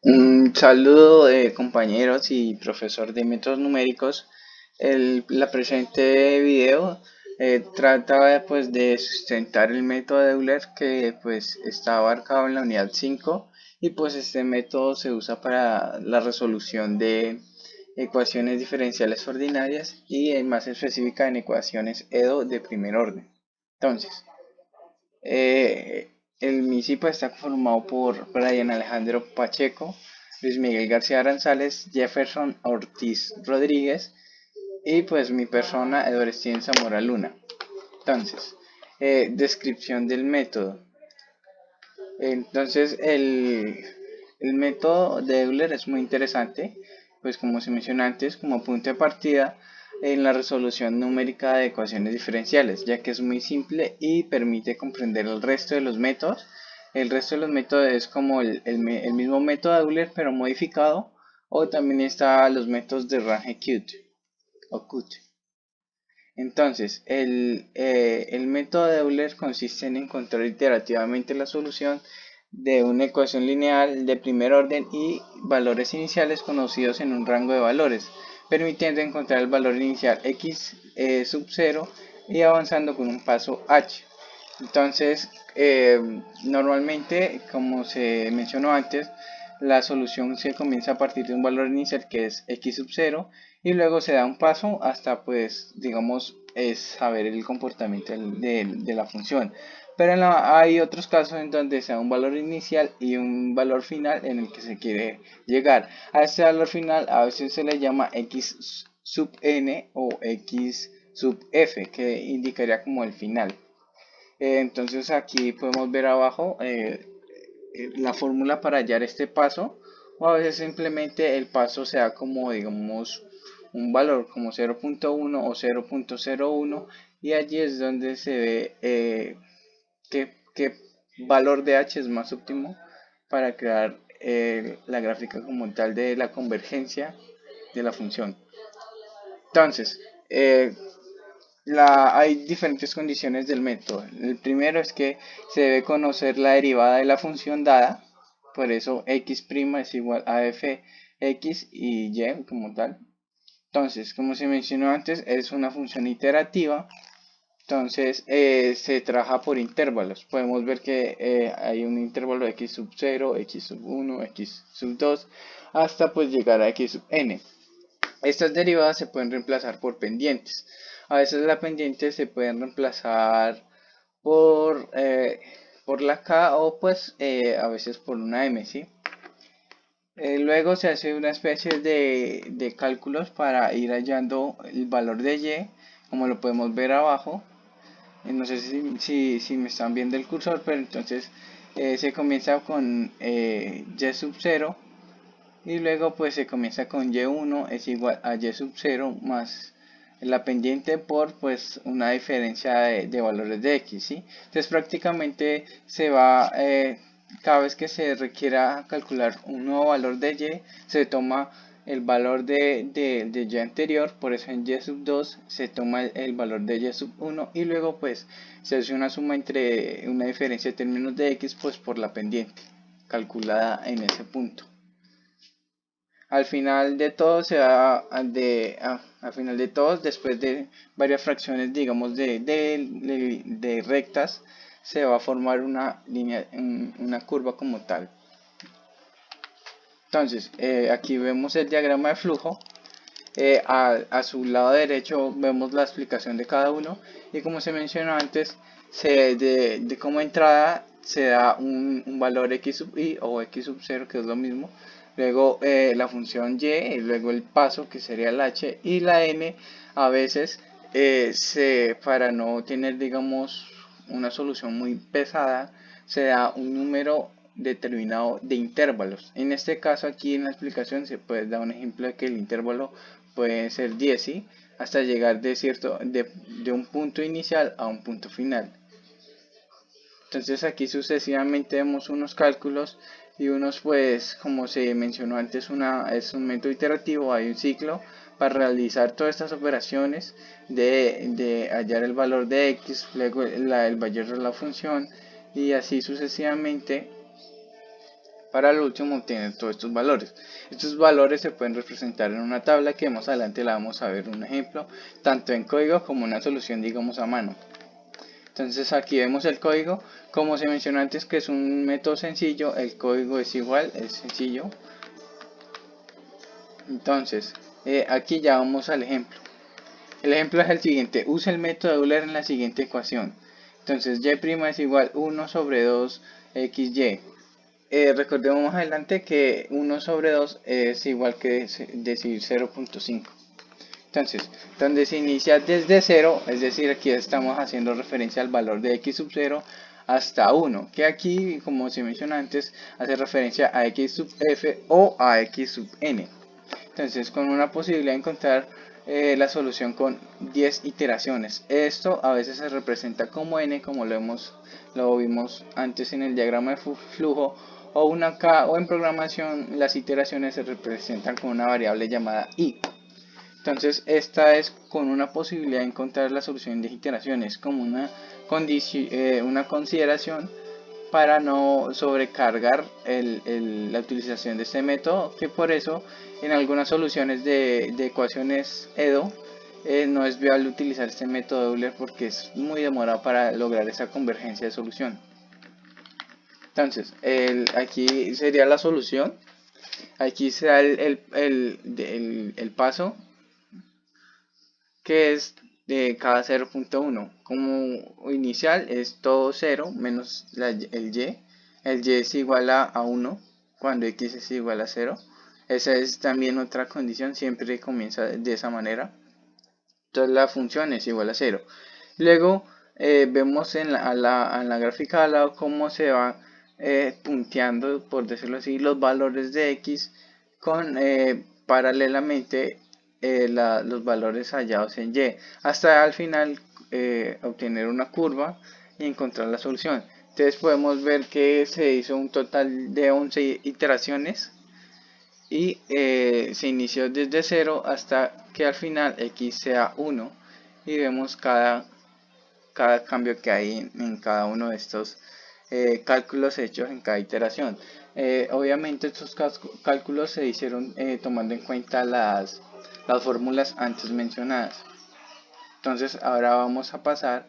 Un saludo, compañeros y profesor de métodos numéricos. La presente video trata pues de sustentar el método de Euler que pues está abarcado en la unidad 5 y pues este método se usa para la resolución de ecuaciones diferenciales ordinarias y en más específica en ecuaciones EDO de primer orden. Entonces, el MISIPA está conformado por Brian Alejandro Pacheco, Luis Miguel García Aranzales, Jefferson Ortiz Rodríguez y pues mi persona, Eduardo Steven Zamora Luna. Entonces, descripción del método. Entonces, el método de Euler es muy interesante, pues como se mencionó antes, como punto de partida en la resolución numérica de ecuaciones diferenciales, ya que es muy simple y permite comprender el resto de los métodos. El resto de los métodos es como el mismo método de Euler, pero modificado, o también está los métodos de range Qt o Qt. Entonces, el método de Euler consiste en encontrar iterativamente la solución de una ecuación lineal de primer orden y valores iniciales conocidos en un rango de valores, permitiendo encontrar el valor inicial x sub 0 y avanzando con un paso h. Entonces, normalmente, como se mencionó antes, la solución se comienza a partir de un valor inicial que es x sub 0 y luego se da un paso hasta, pues, digamos, es saber el comportamiento de la función. Pero hay otros casos en donde se da un valor inicial y un valor final en el que se quiere llegar. A este valor final a veces se le llama x sub n o x sub f, que indicaría como el final. Entonces aquí podemos ver abajo la fórmula para hallar este paso, o a veces simplemente el paso sea como, digamos, un valor como 0.1 o 0.01, y allí es donde se ve qué valor de h es más óptimo para crear la gráfica como tal de la convergencia de la función. Entonces, hay diferentes condiciones del método. El primero es que se debe conocer la derivada de la función dada, por eso x' es igual a f x y y como tal. Entonces, como se mencionó antes, es una función iterativa. Entonces, se trabaja por intervalos. Podemos ver que hay un intervalo x sub 0, x sub 1, x sub 2, hasta pues llegar a x sub n. Estas derivadas se pueden reemplazar por pendientes. A veces la pendiente se pueden reemplazar por, por la k o pues a veces por una m, ¿sí? Luego se hace una especie de cálculos para ir hallando el valor de y, como lo podemos ver abajo. No sé si me están viendo el cursor, pero entonces se comienza con y sub 0 y luego pues se comienza con y1 es igual a y sub 0 más la pendiente por pues una diferencia de valores de x, ¿sí? Entonces prácticamente se va, cada vez que se requiera calcular un nuevo valor de y, se toma el valor de y anterior, por eso en y sub 2 se toma el valor de y sub 1 y luego pues se hace una suma entre una diferencia de términos de x pues por la pendiente calculada en ese punto. Al final de todo se da al final de todos, después de varias fracciones, digamos, de rectas, se va a formar una línea, una curva como tal. Entonces, aquí vemos el diagrama de flujo. A su lado derecho vemos la explicación de cada uno y como se mencionó antes, como entrada se da un valor x sub i o x sub 0, que es lo mismo, luego la función y, luego el paso que sería el h, y la n a veces para no tener, digamos, una solución muy pesada, se da un número determinado de intervalos. En este caso aquí en la explicación se puede dar un ejemplo de que el intervalo puede ser 10, ¿sí? Hasta llegar de un punto inicial a un punto final. Entonces aquí sucesivamente vemos unos cálculos y unos, pues como se mencionó antes, es un método iterativo, hay un ciclo para realizar todas estas operaciones de hallar el valor de x, luego el valor de la función y así sucesivamente para el último obtener todos estos valores. Estos valores se pueden representar en una tabla que más adelante la vamos a ver un ejemplo, tanto en código como una solución digamos a mano. Entonces aquí vemos el código, como se mencionó antes que es un método sencillo, el código es igual, es sencillo. Entonces aquí ya vamos al ejemplo. El ejemplo es el siguiente, usa el método de Euler en la siguiente ecuación. Entonces y' es igual 1 sobre 2 xy. Recordemos más adelante que 1 sobre 2 es igual que decir 0.5. Entonces, donde se inicia desde 0, es decir, aquí estamos haciendo referencia al valor de x sub 0 hasta 1, que aquí, como se mencionó antes, hace referencia a x sub f o a x sub n. Entonces, con una posibilidad de encontrar la solución con 10 iteraciones. Esto a veces se representa como n, como lo vimos antes en el diagrama de flujo, o una k, o en programación las iteraciones se representan con una variable llamada i. Entonces esta es con una posibilidad de encontrar la solución de iteraciones como una consideración para no sobrecargar la utilización de este método, que por eso en algunas soluciones de ecuaciones EDO no es viable utilizar este método de Euler porque es muy demorado para lograr esa convergencia de solución. Entonces aquí sería la solución, aquí se da el paso que es de cada 0.1. Como inicial es todo 0 menos el y. El y es igual a 1 cuando x es igual a 0. Esa es también otra condición, siempre comienza de esa manera. Entonces la función es igual a 0. Luego vemos en la gráfica al lado cómo se va punteando, por decirlo así, los valores de x con paralelamente los valores hallados en y, hasta al final obtener una curva y encontrar la solución. Entonces podemos ver que se hizo un total de 11 iteraciones y se inició desde 0 hasta que al final x sea 1 y vemos cada cambio que hay en cada uno de estos cálculos hechos en cada iteración. Obviamente estos cálculos se hicieron tomando en cuenta las fórmulas antes mencionadas. Entonces ahora vamos a pasar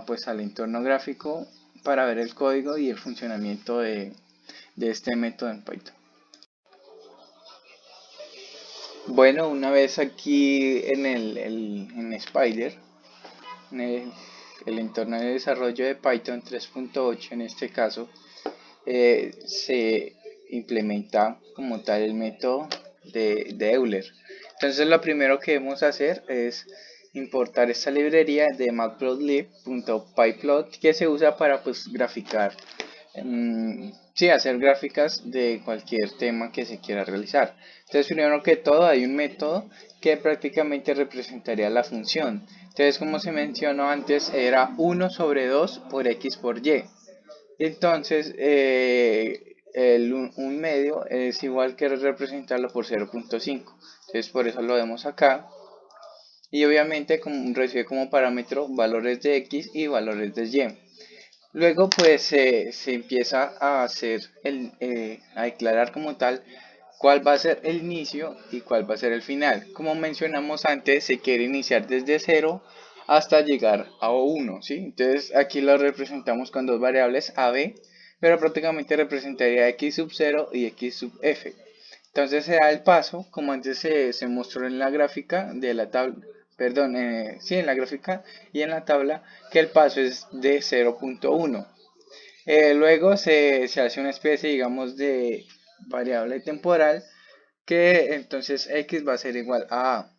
pues al entorno gráfico para ver el código y el funcionamiento de este método en Python. Bueno, una vez aquí en Spider, en el entorno de desarrollo de Python 3.8 en este caso, se implementa como tal el método de Euler. Entonces lo primero que debemos hacer es importar esta librería de matplotlib.pyplot que se usa para pues graficar, hacer gráficas de cualquier tema que se quiera realizar. Entonces primero que todo hay un método que prácticamente representaría la función. Entonces como se mencionó antes era 1 sobre 2 por x por y. Entonces un medio es igual que representarlo por 0.5. Entonces por eso lo vemos acá. Y obviamente recibe como parámetro valores de x y valores de y. Luego pues se empieza a hacer a declarar como tal cuál va a ser el inicio y cuál va a ser el final. Como mencionamos antes, se quiere iniciar desde 0 hasta llegar a 1, ¿sí? Entonces aquí lo representamos con dos variables a, b, pero prácticamente representaría x sub 0 y x sub f. Entonces se da el paso, como antes se mostró en la gráfica de la tabla, perdón, en la gráfica y en la tabla, que el paso es de 0.1. Luego se hace una especie, digamos, de variable temporal, que entonces x va a ser igual a A.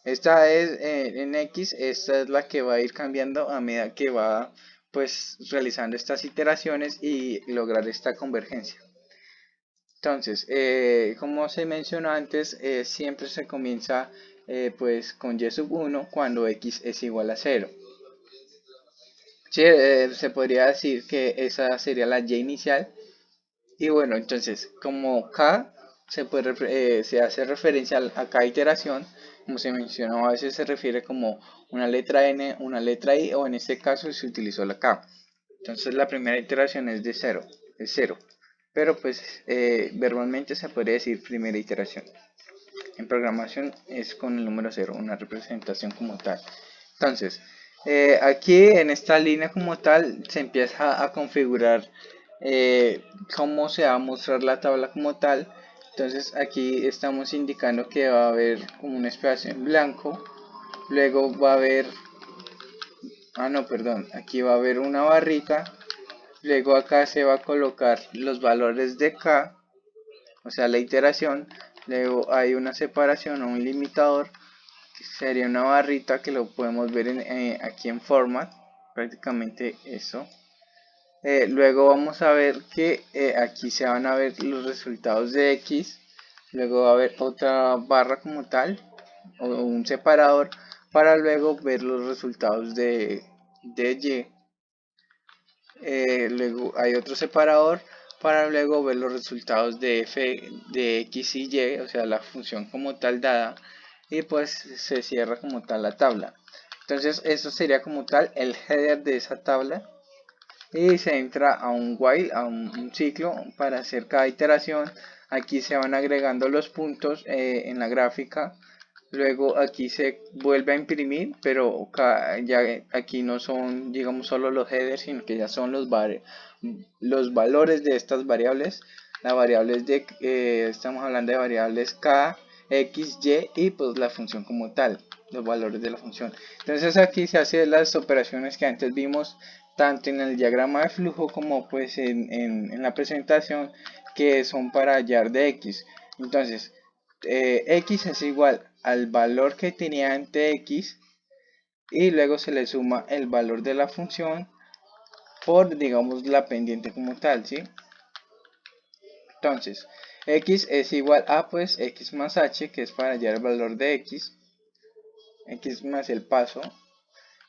Esta es en x, esta es la que va a ir cambiando a medida que va pues realizando estas iteraciones y lograr esta convergencia. Entonces, como se mencionó antes, siempre se comienza pues con y sub 1 cuando x es igual a 0. Sí, se podría decir que esa sería la y inicial. Y bueno, entonces, como k se hace referencia a cada iteración, como se mencionó, a veces se refiere como una letra n, una letra i, o en este caso se utilizó la k. Entonces la primera iteración es de 0, es 0. pero pues verbalmente se podría decir primera iteración. En programación es con el número cero, una representación como tal. Entonces, aquí en esta línea como tal se empieza a configurar cómo se va a mostrar la tabla como tal. Entonces aquí estamos indicando que va a haber como un espacio en blanco, luego va a haber, no, perdón, aquí va a haber una barrita, luego acá se va a colocar los valores de K, o sea la iteración, luego hay una separación o un limitador, que sería una barrita que lo podemos ver aquí en format, prácticamente eso. Luego vamos a ver que aquí se van a ver los resultados de X, luego va a haber otra barra como tal, o un separador, para luego ver los resultados de Y. Luego hay otro separador para luego ver los resultados de f de x y y, o sea la función como tal dada, y pues se cierra como tal la tabla. Entonces eso sería como tal el header de esa tabla, y se entra a un while, a un ciclo para hacer cada iteración. Aquí se van agregando los puntos en la gráfica. Luego aquí se vuelve a imprimir, pero ya aquí no son, digamos, solo los headers, sino que ya son los valores de estas variables. Las variables estamos hablando de variables k, x, y y pues la función como tal, los valores de la función. Entonces aquí se hacen las operaciones que antes vimos tanto en el diagrama de flujo como pues en la presentación, que son para hallar de x. Entonces x es igual al valor que tenía ante x, y luego se le suma el valor de la función por, digamos, la pendiente como tal, ¿sí? Entonces x es igual a pues x más h, que es para hallar el valor de x más el paso,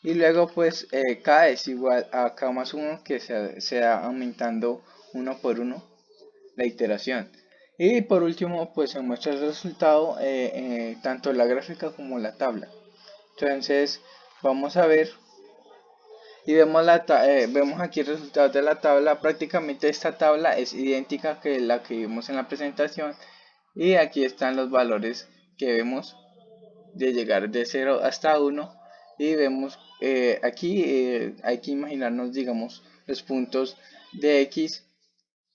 y luego pues k es igual a k más 1, que se va aumentando uno por uno la iteración. Y por último pues se muestra el resultado, tanto la gráfica como la tabla. Entonces vamos a ver y vemos aquí el resultado de la tabla. Prácticamente esta tabla es idéntica que la que vimos en la presentación, y aquí están los valores que vemos de llegar de 0 hasta 1, y vemos aquí hay que imaginarnos, digamos, los puntos de x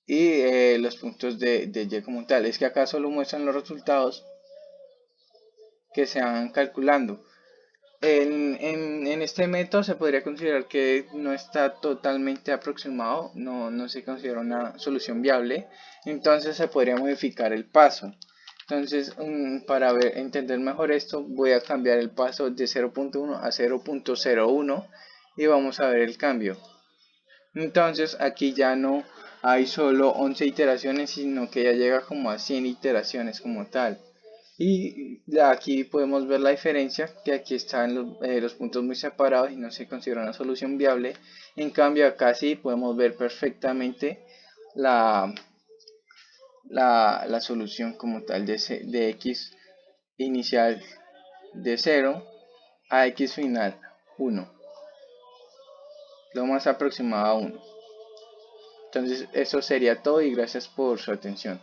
y los puntos de y como tal. Es que acá solo muestran los resultados que se van calculando. En este método se podría considerar que no está totalmente aproximado, no se considera una solución viable, entonces se podría modificar el paso. Entonces, para entender mejor esto, voy a cambiar el paso de 0.1 a 0.01 y vamos a ver el cambio. Entonces, aquí ya no hay solo 11 iteraciones, sino que ya llega como a 100 iteraciones como tal. Y aquí podemos ver la diferencia, que aquí están los puntos muy separados y no se considera una solución viable. En cambio acá sí podemos ver perfectamente la, la solución como tal de x inicial de 0 a x final 1, lo más aproximado a 1. Entonces eso sería todo y gracias por su atención.